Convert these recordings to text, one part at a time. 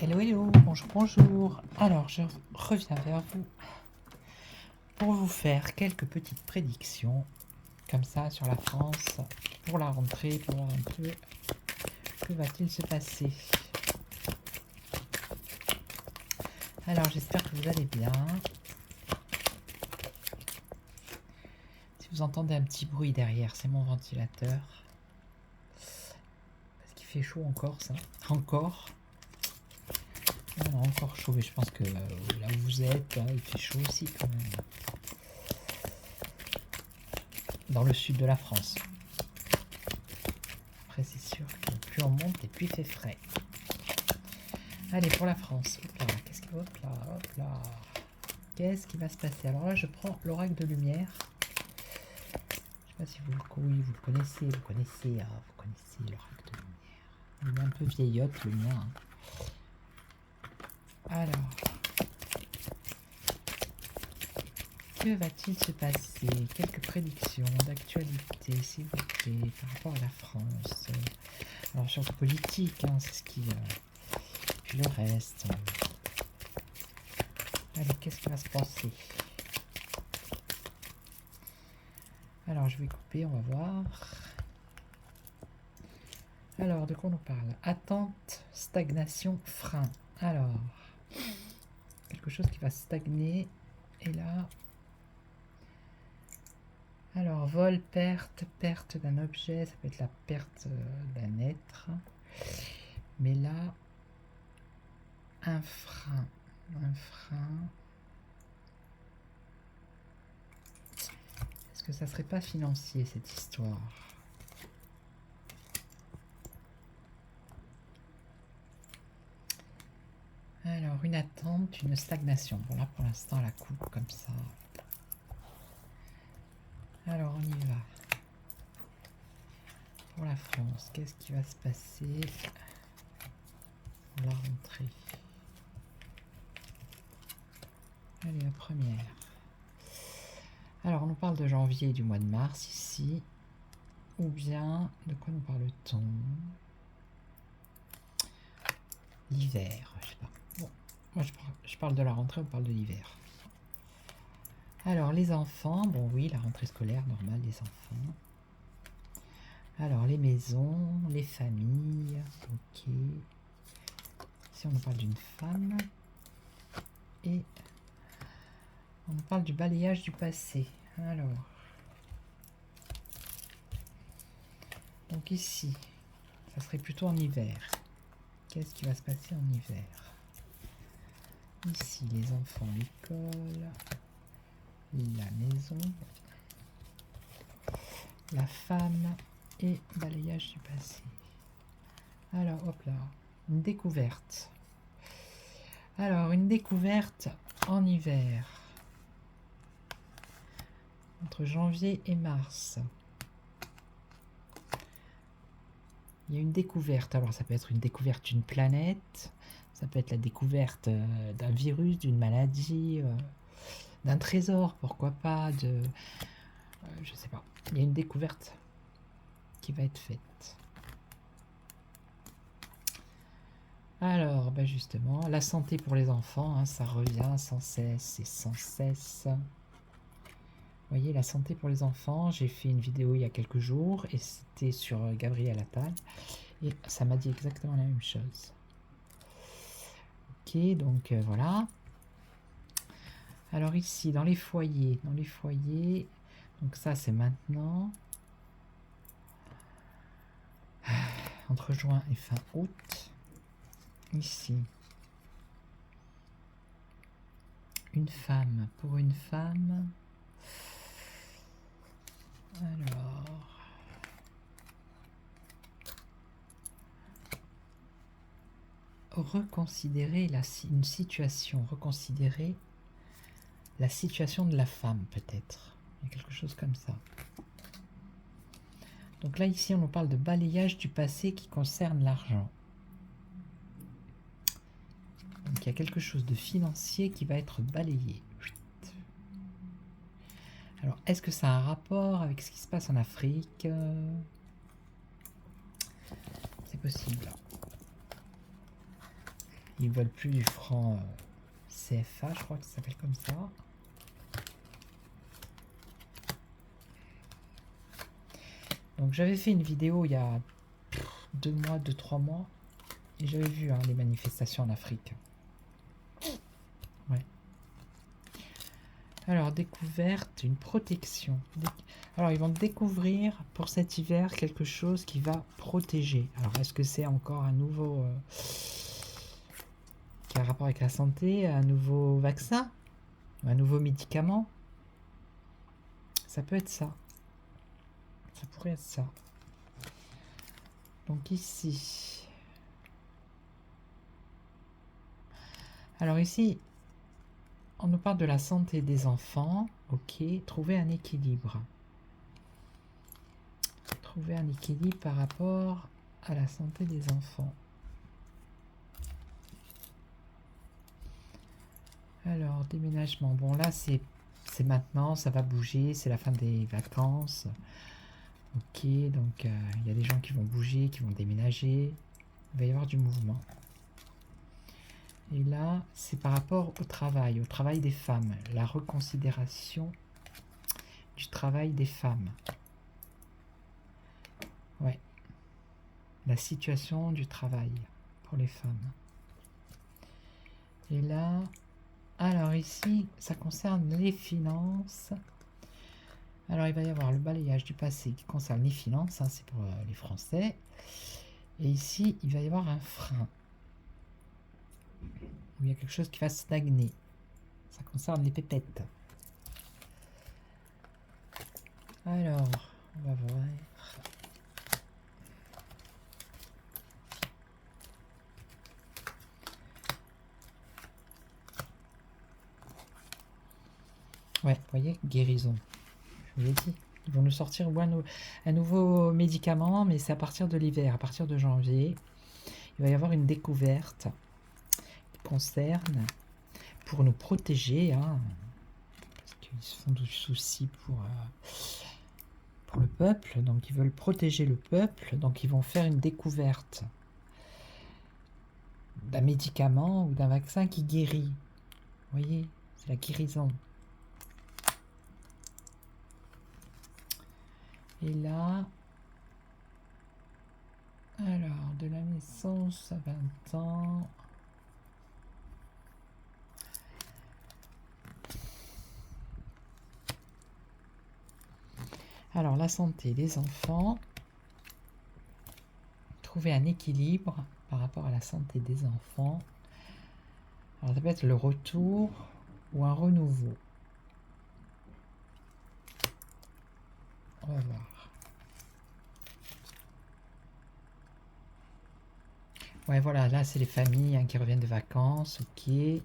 Hello, hello, bonjour, bonjour. Alors, je reviens vers vous pour vous faire quelques petites prédictions, comme ça, sur la France, pour la rentrée, pour voir un peu que va-t-il se passer. Alors, j'espère que vous allez bien. Si vous entendez un petit bruit derrière, c'est mon ventilateur. Parce qu'il fait chaud encore, ça. Encore. On a encore chaud, mais je pense que là où vous êtes, il fait chaud aussi quand même. Dans le sud de la France. Après, c'est sûr que plus on monte et plus il fait frais. Allez, pour la France. Hop là, qu'est-ce qui va se passer? Alors là, je prends l'oracle de lumière. Je sais pas si vous, oui, vous le connaissez, vous connaissez l'oracle de lumière. Il est un peu vieillotte, le mien. Alors, que va-t-il se passer? Quelques prédictions d'actualité, s'il vous plaît, par rapport à la France. Alors, sur le politique, hein, c'est ce qui... puis le reste. Allez, qu'est-ce qui va se passer? Alors, je vais couper, on va voir. Alors, de quoi on nous parle? Attente, stagnation, frein. Alors, quelque chose qui va stagner. Et là... Alors, vol, perte d'un objet. Ça peut être la perte d'un être. Mais là, un frein. Un frein. Est-ce que ça serait pas financier, cette histoire? Alors, une attente, une stagnation. Bon, là, pour l'instant, la coupe comme ça. Alors, on y va. Pour la France, qu'est-ce qui va se passer pour la rentrée? Allez, la première. Alors, on nous parle de janvier et du mois de mars ici. Ou bien, de quoi nous parle-t-on? L'hiver, je sais pas. Bon, moi je parle de la rentrée, on parle de l'hiver. Alors, les enfants, bon oui, la rentrée scolaire normale des enfants. Alors, les maisons, les familles, ok. Ici, on nous parle d'une femme. Et on nous parle du balayage du passé. Alors, donc ici, ça serait plutôt en hiver. Qu'est-ce qui va se passer en hiver? Ici, les enfants, l'école, la maison, la femme et balayage du passé. Alors, hop là, une découverte. Alors, une découverte en hiver. Entre janvier et mars. Il y a une découverte. Alors, ça peut être une découverte d'une planète. Ça peut être la découverte d'un virus, d'une maladie, d'un trésor, pourquoi pas, je sais pas. Il y a une découverte qui va être faite. Alors, bah justement, la santé pour les enfants, hein, ça revient sans cesse et sans cesse. Vous voyez, la santé pour les enfants, j'ai fait une vidéo il y a quelques jours et c'était sur Gabriel Attal et ça m'a dit exactement la même chose. Ok, donc voilà. Alors ici, dans les foyers, donc ça c'est maintenant, entre juin et fin août. Ici, une femme pour une femme. Alors, reconsidérer une situation, reconsidérer la situation de la femme peut-être. Il y a quelque chose comme ça. Donc là ici on nous parle de balayage du passé qui concerne l'argent. Donc il y a quelque chose de financier qui va être balayé. Alors est-ce que ça a un rapport avec ce qui se passe en Afrique? C'est possible. Ils veulent plus du franc CFA, je crois que ça s'appelle comme ça. Donc j'avais fait une vidéo il y a 2 mois, 2-3 mois, et j'avais vu les manifestations en Afrique. Ouais. Alors, découverte, une protection. Alors, ils vont découvrir pour cet hiver quelque chose qui va protéger. Alors, est-ce que c'est encore un nouveau... qui a rapport avec la santé, un nouveau vaccin, un nouveau médicament? Ça peut être ça. Ça pourrait être ça. Donc ici... Alors ici, on nous parle de la santé des enfants. Ok, trouver un équilibre. Trouver un équilibre par rapport à la santé des enfants. Alors, déménagement. Bon, là, c'est maintenant, ça va bouger, c'est la fin des vacances. Ok, donc il y a des gens qui vont bouger, qui vont déménager. Il va y avoir du mouvement. Et là, c'est par rapport au travail des femmes. La reconsidération du travail des femmes. Ouais. La situation du travail pour les femmes. Et là, alors ici, ça concerne les finances. Alors il va y avoir le balayage du passé qui concerne les finances, c'est pour les Français. Et ici, il va y avoir un frein. Où il y a quelque chose qui va stagner. Ça concerne les pépettes. Alors, on va voir. Ouais, vous voyez, guérison. Je vous l'ai dit. Ils vont nous sortir un nouveau médicament, mais c'est à partir de l'hiver, à partir de janvier. Il va y avoir une découverte qui concerne, pour nous protéger, parce qu'ils se font du souci pour le peuple, donc ils veulent protéger le peuple, donc ils vont faire une découverte d'un médicament ou d'un vaccin qui guérit. Vous voyez, c'est la guérison. Et là, alors, de la naissance à 20 ans. Alors, la santé des enfants. Trouver un équilibre par rapport à la santé des enfants. Alors, ça peut être le retour ou un renouveau. On va voir. Ouais, voilà, là, c'est les familles qui reviennent de vacances, ok. Des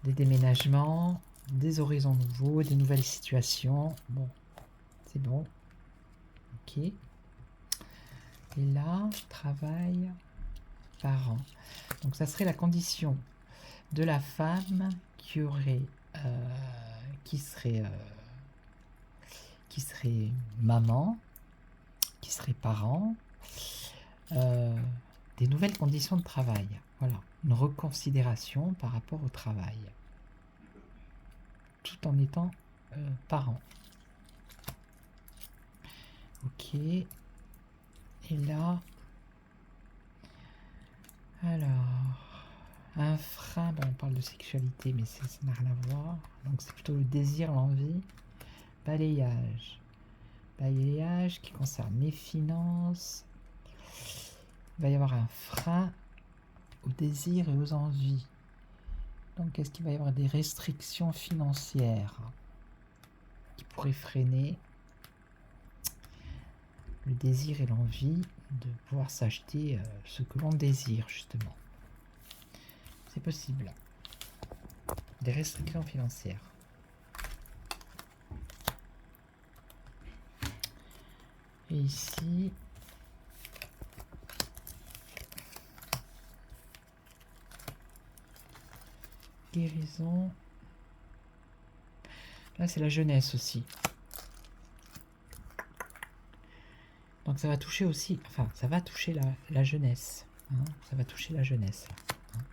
déménagements, des horizons nouveaux, des nouvelles situations. Bon, c'est bon. Ok. Et là, travail, parents. Donc, ça serait la condition de la femme qui aurait... qui serait maman, qui serait parent, des nouvelles conditions de travail. Voilà, une reconsidération par rapport au travail, tout en étant parent. Ok. Et là, alors, un frein, bon, on parle de sexualité, mais ça n'a rien à voir. Donc c'est plutôt le désir, l'envie. Balayage. Balayage qui concerne les finances. Il va y avoir un frein aux désirs et aux envies. Donc est-ce qu'il va y avoir des restrictions financières qui pourraient freiner le désir et l'envie de pouvoir s'acheter ce que l'on désire, justement? C'est possible. Des restrictions financières. Et ici, guérison. Là, c'est la jeunesse aussi. Donc ça va toucher aussi, enfin, ça va toucher la jeunesse. Ça va toucher la jeunesse. hein.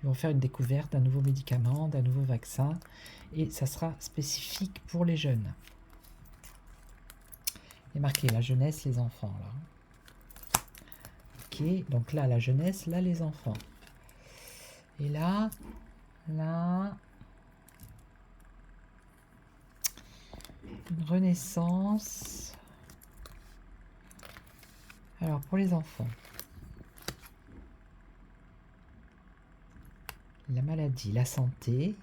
Ils vont faire une découverte d'un nouveau médicament, d'un nouveau vaccin, et ça sera spécifique pour les jeunes. Il est marqué la jeunesse, les enfants, là. Ok, donc là, la jeunesse, là, les enfants. Et là, une renaissance. Alors, pour les enfants, la maladie, la santé,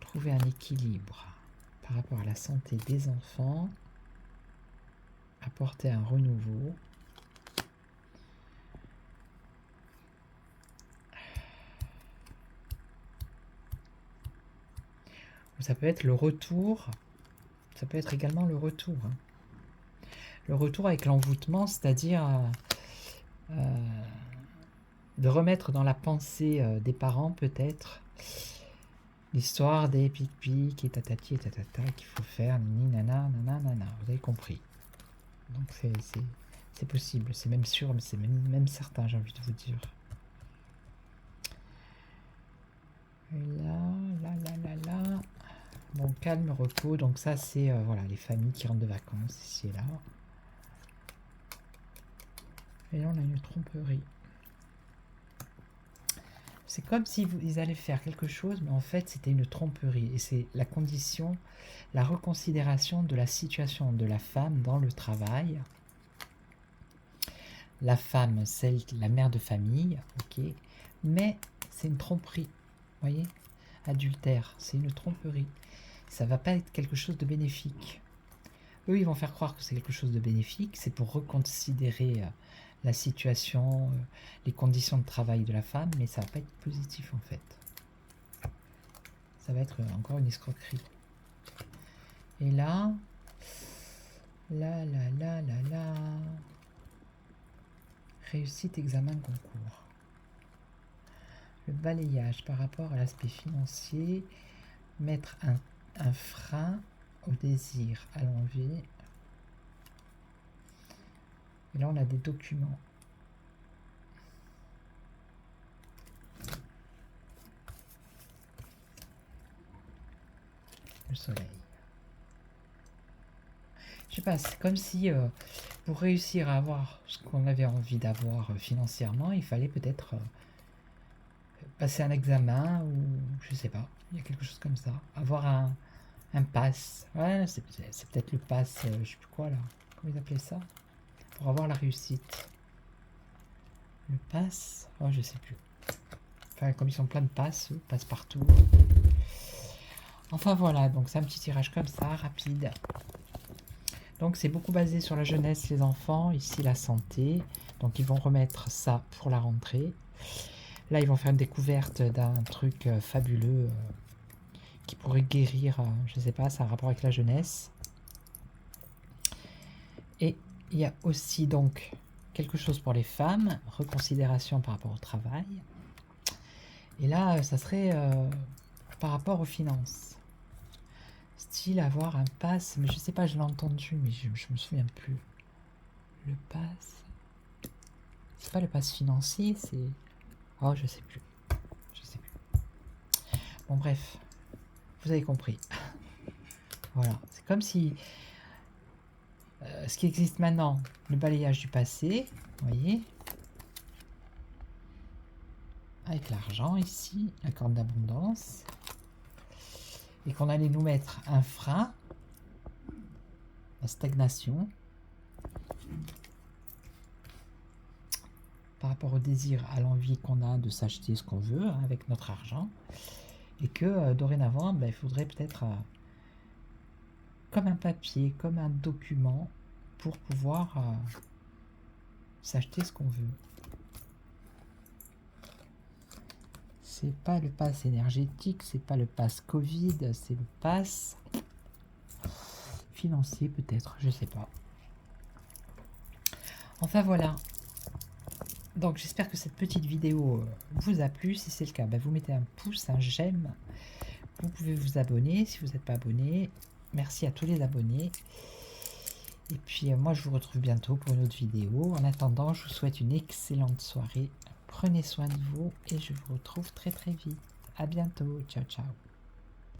trouver un équilibre par rapport à la santé des enfants, apporter un renouveau. Ça peut être le retour, ça peut être également le retour. Hein. Le retour avec l'envoûtement, c'est-à-dire de remettre dans la pensée des parents peut-être l'histoire des pic-pic et tatati et tatata qu'il faut faire, nini nana, nana, nana. Vous avez compris. Donc c'est possible, c'est même sûr, mais c'est même certain, j'ai envie de vous dire. Et là. Bon, calme, repos. Donc ça, c'est voilà, les familles qui rentrent de vacances, ici et là. Et là, on a une tromperie. C'est comme si ils allaient faire quelque chose, mais en fait, c'était une tromperie. Et c'est la condition, la reconsidération de la situation de la femme dans le travail. La femme, la mère de famille, ok. Mais c'est une tromperie, vous voyez, adultère, c'est une tromperie. Ça va pas être quelque chose de bénéfique. Eux, ils vont faire croire que c'est quelque chose de bénéfique, c'est pour reconsidérer la situation, les conditions de travail de la femme, mais ça va pas être positif en fait. Ça va être encore une escroquerie. Et là, réussite, examen, concours. Le balayage par rapport à l'aspect financier, mettre un frein au désir à l'envie. Et là, on a des documents. Le soleil. Je sais pas, c'est comme si pour réussir à avoir ce qu'on avait envie d'avoir financièrement, il fallait peut-être passer un examen ou je sais pas, il y a quelque chose comme ça. Avoir un pass. Ouais, c'est peut-être le pass, je sais plus quoi là. Comment ils appelaient ça? Pour avoir la réussite. Le pass? Oh, je sais plus. Enfin, comme ils sont plein de passes, passe partout. Enfin voilà, donc c'est un petit tirage comme ça, rapide. Donc c'est beaucoup basé sur la jeunesse, les enfants, ici la santé. Donc ils vont remettre ça pour la rentrée. Là ils vont faire une découverte d'un truc fabuleux qui pourrait guérir, je sais pas, ça a un rapport avec la jeunesse. Et il y a aussi donc quelque chose pour les femmes, reconsidération par rapport au travail. Et là ça serait par rapport aux finances. Style avoir un pass, mais je sais pas, je l'ai entendu, mais je me souviens plus. Le pass, c'est pas le pass financier, c'est... Oh, je sais plus. Bon, bref, vous avez compris. Voilà, c'est comme si ce qui existe maintenant, le balayage du passé, vous voyez, avec l'argent ici, la corde d'abondance, et qu'on allait nous mettre un frein, la stagnation, par rapport au désir, à l'envie qu'on a de s'acheter ce qu'on veut hein, avec notre argent, et que dorénavant, il faudrait peut-être comme un papier, comme un document pour pouvoir s'acheter ce qu'on veut. C'est pas le pass énergétique, c'est pas le pass Covid, c'est le pass financier peut-être, je sais pas. Enfin voilà. Donc j'espère que cette petite vidéo vous a plu. Si c'est le cas, vous mettez un pouce, un j'aime. Vous pouvez vous abonner si vous n'êtes pas abonné. Merci à tous les abonnés. Et puis moi je vous retrouve bientôt pour une autre vidéo. En attendant, je vous souhaite une excellente soirée. Prenez soin de vous et je vous retrouve très très vite. À bientôt. Ciao ciao.